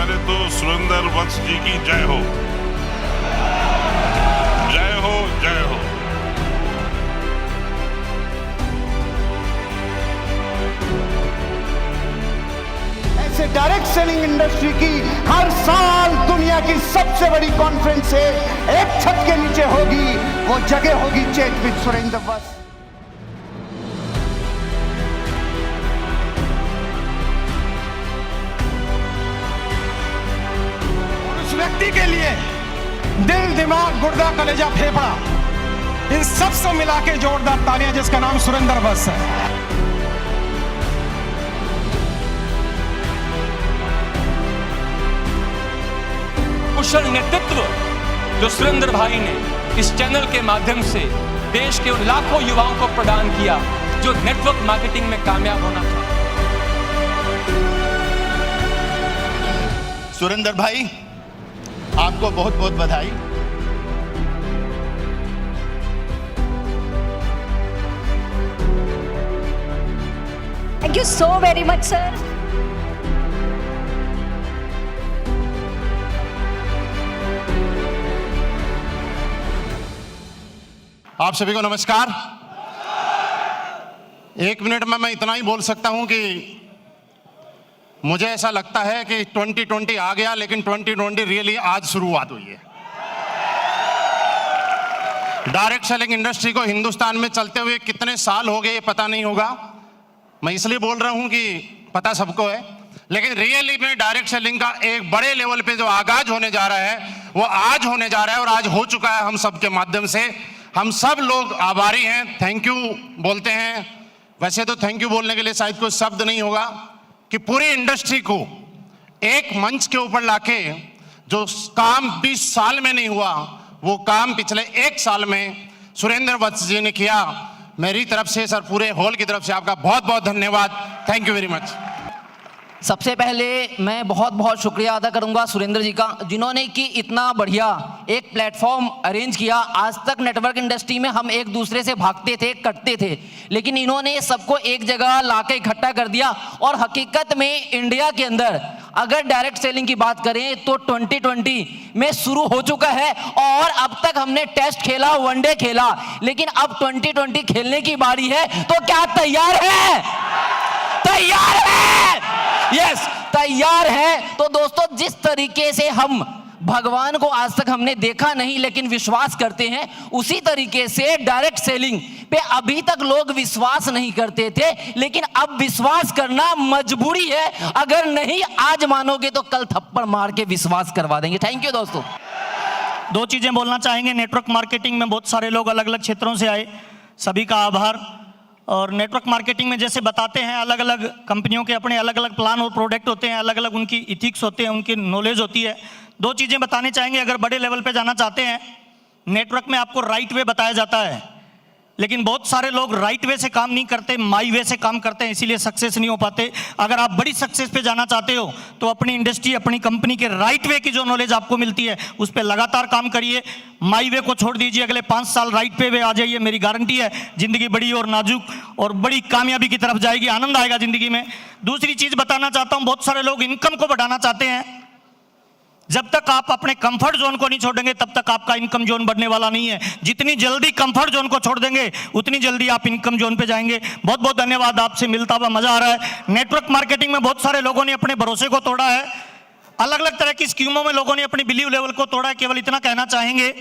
पहले तो सुरेंद्र वत्स जी की जय हो, जय हो, जय हो। ऐसे डायरेक्ट सेलिंग इंडस्ट्री की हर साल दुनिया की सबसे बड़ी कॉन्फ्रेंस एक छत के नीचे होगी, वो जगह होगी चैट विद सुरेंद्र वत्स। उस व्यक्ति के लिए दिल, दिमाग, गुर्दा, कलेजा, फेफड़ा, इन सब से मिला के जोरदार तालियां, जिसका नाम सुरेंद्र वत्स है। कुशल नेतृत्व जो सुरेंद्र भाई ने इस चैनल के माध्यम से देश के उन लाखों युवाओं को प्रदान किया जो नेटवर्क मार्केटिंग में कामयाब होना था। सुरेंद्र भाई, आपको बहुत बहुत बधाई। Thank you so very much, sir. आप सभी को नमस्कार। एक मिनट में मैं इतना ही बोल सकता हूं कि मुझे ऐसा लगता है कि 2020 आ गया, लेकिन 2020 रियली आज शुरुआत हुई है। डायरेक्ट सेलिंग इंडस्ट्री को हिंदुस्तान में चलते हुए कितने साल हो गए ये पता नहीं होगा, मैं इसलिए बोल रहा हूं कि पता सबको है, लेकिन रियली में डायरेक्ट सेलिंग का एक बड़े लेवल पे जो आगाज होने जा रहा है वो आज होने जा रहा है और आज हो चुका है। हम सबके माध्यम से हम सब लोग आभारी हैं, थैंक यू बोलते हैं। वैसे तो थैंक यू बोलने के लिए शायद कोई शब्द नहीं होगा कि पूरी इंडस्ट्री को एक मंच के ऊपर लाके जो काम 20 साल में नहीं हुआ वो काम पिछले 1 साल में सुरेंद्र वत्स जी ने किया। मेरी तरफ से सर, पूरे हॉल की तरफ से आपका बहुत बहुत धन्यवाद, थैंक यू वेरी मच। सबसे पहले मैं बहुत बहुत शुक्रिया अदा करूंगा सुरेंद्र जी का, जिन्होंने कि इतना बढ़िया एक प्लेटफॉर्म अरेंज किया। आज तक नेटवर्क इंडस्ट्री में हम एक दूसरे से भागते थे, कटते थे, लेकिन इन्होंने सबको एक जगह लाके इकट्ठा कर दिया। और हकीकत में इंडिया के अंदर अगर डायरेक्ट सेलिंग की बात करें तो 2020 में शुरू हो चुका है और अब तक हमने टेस्ट खेला, वनडे खेला, लेकिन अब 2020 खेलने की बारी है। तो क्या तैयार है? तैयार है? यस, तैयार है। तो दोस्तों, जिस तरीके से हम भगवान को आज तक हमने देखा नहीं लेकिन विश्वास करते हैं, उसी तरीके से डायरेक्ट सेलिंग पे अभी तक लोग विश्वास नहीं करते थे, लेकिन अब विश्वास करना मजबूरी है। अगर नहीं आज मानोगे तो कल थप्पड़ मार के विश्वास करवा देंगे। थैंक यू दोस्तों। 2 चीजें बोलना चाहेंगे। नेटवर्क मार्केटिंग में बहुत सारे लोग अलग अलग क्षेत्रों से आए, सभी का आभार। और नेटवर्क मार्केटिंग में जैसे बताते हैं, अलग अलग कंपनियों के अपने अलग अलग प्लान और प्रोडक्ट होते हैं, अलग अलग उनकी इथिक्स होते हैं, उनकी नॉलेज होती है। 2 चीज़ें बताने चाहेंगे। अगर बड़े लेवल पे जाना चाहते हैं, नेटवर्क में आपको राइट वे बताया जाता है, लेकिन बहुत सारे लोग राइट वे से काम नहीं करते, माई वे से काम करते हैं, इसीलिए सक्सेस नहीं हो पाते। अगर आप बड़ी सक्सेस पे जाना चाहते हो तो अपनी इंडस्ट्री, अपनी कंपनी के राइट वे की जो नॉलेज आपको मिलती है उस पर लगातार काम करिए। माई वे को छोड़ दीजिए, अगले 5 साल राइट पे वे आ जाइए, मेरी गारंटी है जिंदगी बड़ी और नाजुक और बड़ी कामयाबी की तरफ जाएगी, आनंद आएगा जिंदगी में। दूसरी चीज बताना चाहता हूं, बहुत सारे लोग इनकम को बढ़ाना चाहते हैं। जब तक आप अपने कंफर्ट जोन को नहीं छोड़ेंगे तब तक आपका इनकम जोन बढ़ने वाला नहीं है। जितनी जल्दी कंफर्ट जोन को छोड़ देंगे उतनी जल्दी आप इनकम जोन पे जाएंगे। बहुत बहुत धन्यवाद, आपसे मिलता हुआ मजा आ रहा है। नेटवर्क मार्केटिंग में बहुत सारे लोगों ने अपने भरोसे को तोड़ा है, अलग अलग तरह की स्कीमों में लोगों ने अपनी बिलीव लेवल को तोड़ा है। केवल इतना कहना चाहेंगे,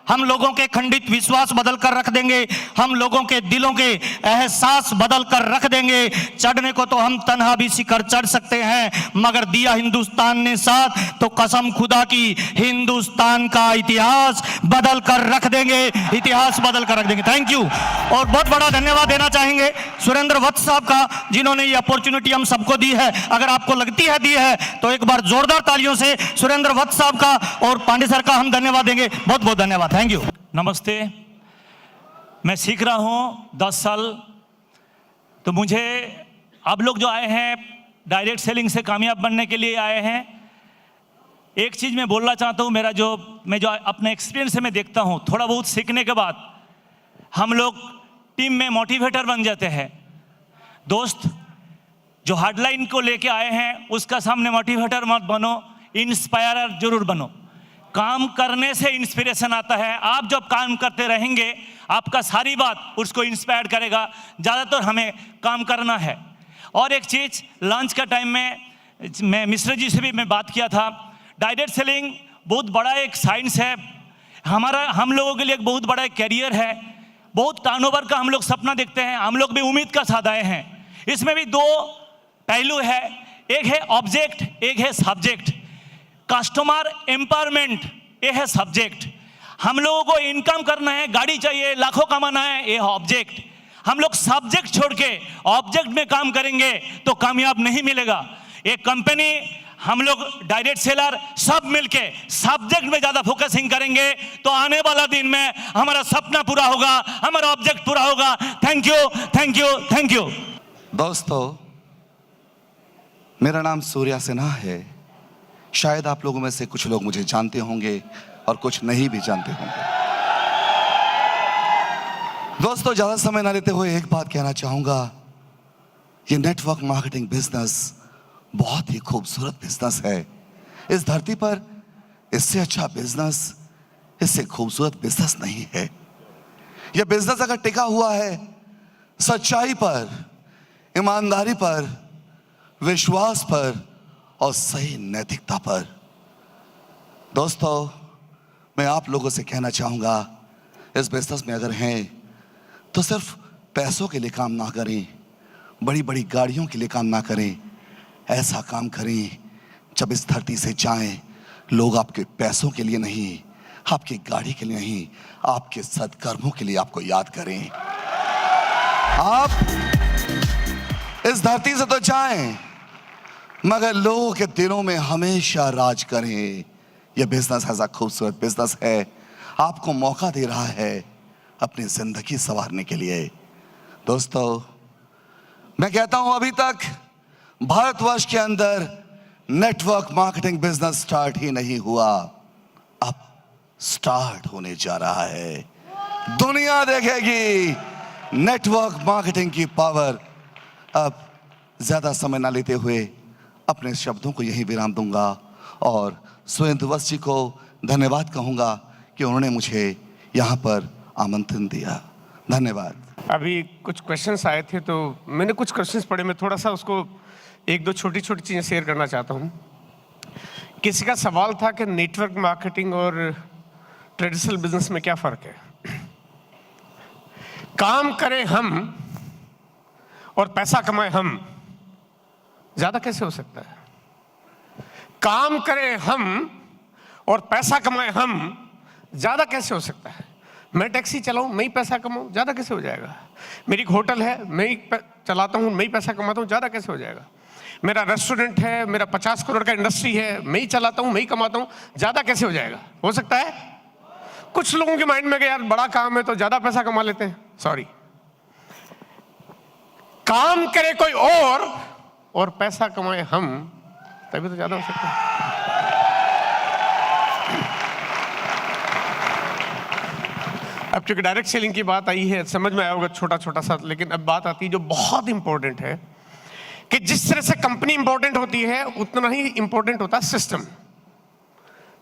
हम लोगों के खंडित विश्वास बदल कर रख देंगे, हम लोगों के दिलों के एहसास बदल कर रख देंगे। चढ़ने को तो हम तन्हा भी शिखर चढ़ सकते हैं, मगर दिया हिंदुस्तान ने साथ तो कसम खुदा की हिंदुस्तान का इतिहास बदल कर रख देंगे, इतिहास बदल कर रख देंगे। Thank you. और बहुत बड़ा धन्यवाद देना चाहेंगे सुरेंद्र वत्स साहब का, जिन्होंने ये अपॉर्चुनिटी हम सबको दी है। अगर आपको लगती है दी है तो एक बार जोरदार तालियों से सुरेंद्र वत्स साहब का और पांडे सर का हम धन्यवाद देंगे। बहुत बहुत धन्यवाद, थैंक यू। नमस्ते। मैं सीख रहा हूं 10 साल, तो मुझे आप लोग जो आए हैं डायरेक्ट सेलिंग से कामयाब बनने के लिए आए हैं, एक चीज़ मैं बोलना चाहता हूं। मैं जो अपने एक्सपीरियंस से मैं देखता हूं, थोड़ा बहुत सीखने के बाद हम लोग टीम में मोटिवेटर बन जाते हैं। दोस्त जो हार्डलाइन को लेके आए हैं उसका सामने मोटिवेटर मत बनो, इंस्पायरर जरूर बनो। काम करने से इंस्पिरेशन आता है। आप जब काम करते रहेंगे आपका सारी बात उसको इंस्पायर करेगा। ज़्यादातर हमें काम करना है। और एक चीज़, लंच का टाइम में मैं मिश्रा जी से भी मैं बात किया था, डायरेक्ट सेलिंग बहुत बड़ा एक साइंस है। हम लोगों के लिए एक बहुत बड़ा एक कैरियर है। बहुत टर्नओवर का हम लोग सपना देखते हैं। हम लोग भी उम्मीद का साथ आए हैं। इसमें भी दो पहलू है, एक है ऑब्जेक्ट, एक है सब्जेक्ट। कस्टमर एम्पावरमेंट ये है सब्जेक्ट। हम लोगों को इनकम करना है, गाड़ी चाहिए, लाखों कमाना है, ये है ऑब्जेक्ट। हम लोग सब्जेक्ट छोड़ के ऑब्जेक्ट में काम करेंगे तो कामयाब नहीं मिलेगा। एक कंपनी, हम लोग डायरेक्ट सेलर सब मिलके सब्जेक्ट में ज़्यादा फोकसिंग करेंगे तो आने वाला दिन में हमारा सपना पूरा होगा, हमारा ऑब्जेक्ट पूरा होगा। Thank you, thank you, thank you. दोस्तों, मेरा नाम सूर्या सिन्हा है। शायद आप लोगों में से कुछ लोग मुझे जानते होंगे और कुछ नहीं भी जानते होंगे। दोस्तों, ज़्यादा समय ना लेते हुए एक बात कहना चाहूँगा, ये नेटवर्क मार्केटिंग बिजनेस बहुत ही खूबसूरत बिजनेस है। इस धरती पर इससे अच्छा बिजनेस, इससे खूबसूरत बिजनेस नहीं है। यह बिजनेस अगर टिका हुआ है सच्चाई पर, ईमानदारी पर, विश्वास पर और सही नैतिकता पर। दोस्तों, मैं आप लोगों से कहना चाहूँगा, इस बिजनेस में अगर हैं तो सिर्फ पैसों के लिए काम ना करें, बड़ी बड़ी गाड़ियों के लिए काम ना करें। ऐसा काम करें जब इस धरती से जाएं, लोग आपके पैसों के लिए नहीं, आपकी गाड़ी के लिए नहीं, आपके सद्कर्मों के लिए आपको याद करें। आप इस धरती से तो जाएं मगर लोगों के दिलों में हमेशा राज करें। यह बिजनेस ऐसा खूबसूरत बिजनेस है, आपको मौका दे रहा है अपनी जिंदगी संवारने के लिए। दोस्तों, मैं कहता हूं अभी तक भारतवर्ष के अंदर नेटवर्क मार्केटिंग बिजनेस स्टार्ट ही नहीं हुआ, अब स्टार्ट होने जा रहा है। दुनिया देखेगी नेटवर्क मार्केटिंग की पावर। अब ज्यादा समय ना लेते हुए अपने शब्दों को यहीं विराम दूंगा और सुरेंद्र वत्स जी को धन्यवाद कहूंगा कि उन्होंने मुझे यहां पर आमंत्रण दिया। धन्यवाद। अभी कुछ क्वेश्चंस आए थे तो मैंने कुछ क्वेश्चंस पढ़े, मैं थोड़ा सा उसको एक दो छोटी छोटी चीज़ें शेयर करना चाहता हूँ। किसी का सवाल था कि नेटवर्क मार्केटिंग और ट्रेडिशनल बिजनेस में क्या फ़र्क है। काम करें हम और पैसा कमाएं हम, ज़्यादा कैसे हो सकता है। काम करें हम और पैसा कमाएं हम, ज़्यादा कैसे हो सकता है। मैं टैक्सी चलाऊं, मैं ही पैसा कमाऊं, ज़्यादा कैसे हो जाएगा। मेरी एक होटल है, मैं ही चलाता हूं, मैं ही पैसा कमाता हूं, ज़्यादा कैसे हो जाएगा। मेरा रेस्टोरेंट है, मेरा 50 करोड़ का इंडस्ट्री है, मैं ही चलाता हूं, मैं ही कमाता हूं, ज़्यादा कैसे हो जाएगा। हो सकता है कुछ लोगों के माइंड में कि यार बड़ा काम है तो ज़्यादा पैसा कमा लेते हैं। सॉरी, काम करे कोई और पैसा कमाए हम, तभी तो ज़्यादा हो सकता है। अब क्योंकि डायरेक्ट सेलिंग की बात आई है, समझ में आया होगा छोटा छोटा सा, लेकिन अब बात आती है जो बहुत इंपॉर्टेंट है कि जिस तरह से कंपनी इंपॉर्टेंट होती है उतना ही इंपॉर्टेंट होता है सिस्टम।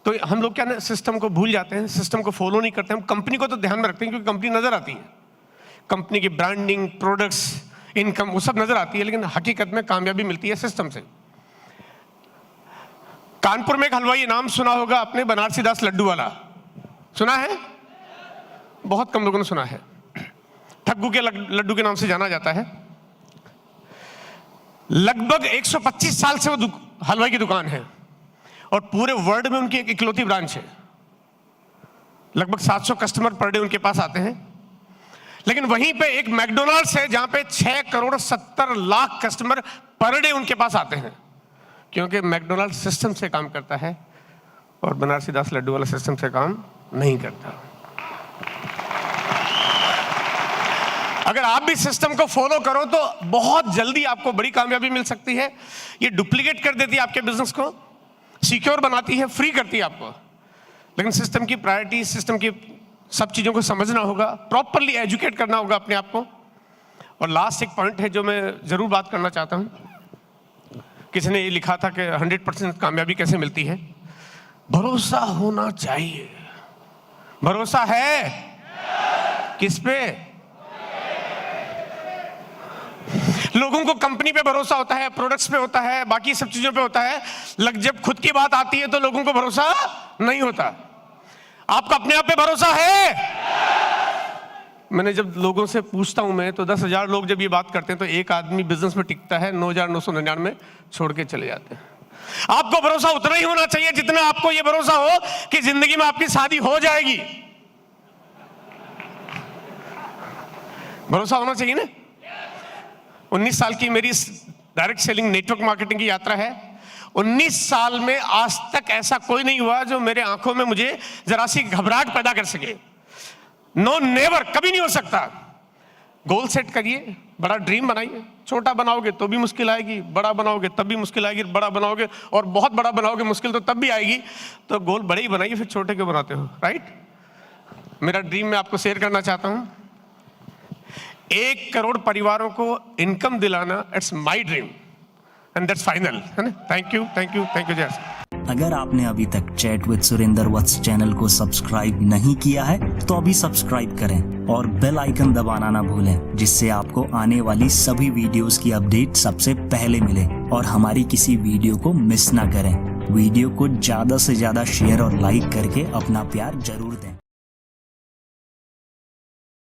तो हम लोग क्या ना सिस्टम को भूल जाते हैं, सिस्टम को फॉलो नहीं करते। हम कंपनी को तो ध्यान में रखते हैं क्योंकि कंपनी नजर आती है, कंपनी की ब्रांडिंग, प्रोडक्ट्स, इनकम, वो सब नजर आती है, लेकिन हकीकत में कामयाबी मिलती है सिस्टम से। कानपुर में एक हलवाई, नाम सुना होगा आपने, बनारसी दास लड्डू वाला, सुना है? बहुत कम लोगों ने सुना है। ठग्गू के लड्डू के नाम से जाना जाता है। लगभग 125 साल से वो हलवाई की दुकान है और पूरे वर्ल्ड में उनकी एक इकलौती ब्रांच है। लगभग 700 कस्टमर पर डे उनके पास आते हैं। लेकिन वहीं पे एक मैकडोनाल्ड्स है जहां पे 6 crore 70 lakh customer per day उनके पास आते हैं, क्योंकि मैकडोनाल्ड सिस्टम से काम करता है और बनारसी दास लड्डू वाला सिस्टम से काम नहीं करता। अगर आप भी सिस्टम को फॉलो करो तो बहुत जल्दी आपको बड़ी कामयाबी मिल सकती है। ये डुप्लीकेट कर देती है आपके बिजनेस को, सिक्योर बनाती है, फ्री करती है आपको। लेकिन सिस्टम की प्रायोरिटी, सिस्टम की सब चीज़ों को समझना होगा, प्रॉपरली एजुकेट करना होगा अपने आप को। और लास्ट एक पॉइंट है जो मैं ज़रूर बात करना चाहता हूँ। किसी ने ये लिखा था कि 100% कामयाबी कैसे मिलती है? भरोसा होना चाहिए। भरोसा है किस पे? लोगों को कंपनी पे भरोसा होता है, प्रोडक्ट्स पे होता है, बाकी सब चीजों पे होता है, जब खुद की बात आती है तो लोगों को भरोसा नहीं होता। आपका अपने आप पे भरोसा है? मैंने जब लोगों से पूछता हूं मैं, तो 10,000 लोग जब ये बात करते हैं तो एक आदमी बिजनेस में टिकता है, 9,999 में छोड़ के चले जाते हैं। आपको भरोसा उतना ही होना चाहिए जितना आपको यह भरोसा हो कि जिंदगी में आपकी शादी हो जाएगी। भरोसा होना चाहिए ना। 19 साल की मेरी डायरेक्ट सेलिंग नेटवर्क मार्केटिंग की यात्रा है। 19 साल में आज तक ऐसा कोई नहीं हुआ जो मेरे आंखों में मुझे जरा सी घबराहट पैदा कर सके। नो नेवर, कभी नहीं हो सकता। गोल सेट करिए, बड़ा ड्रीम बनाइए। छोटा बनाओगे तो भी मुश्किल आएगी, बड़ा बनाओगे तब भी मुश्किल आएगी, बड़ा बनाओगे और बहुत बड़ा बनाओगे मुश्किल तो तब भी आएगी। तो गोल बड़े ही बनाइए, फिर छोटे क्यों बनाते हो, राइट? मेरा ड्रीम मैं आपको शेयर करना चाहता हूं। 1 करोड़ परिवारों को इनकम दिलाना, it's my dream and that's final, है ना। Thank you, thank you, thank you Jai. अगर आपने अभी तक chat with Surendra Vats channel को सब्सक्राइब नहीं किया है तो अभी सब्सक्राइब करें और बेल आइकन दबाना ना भूलें, जिससे आपको आने वाली सभी वीडियोस की अपडेट सबसे पहले मिले और हमारी किसी वीडियो को मिस ना करें। वीडियो को ज्यादा से ज्यादा शेयर और लाइक करके अपना प्यार जरूर दें।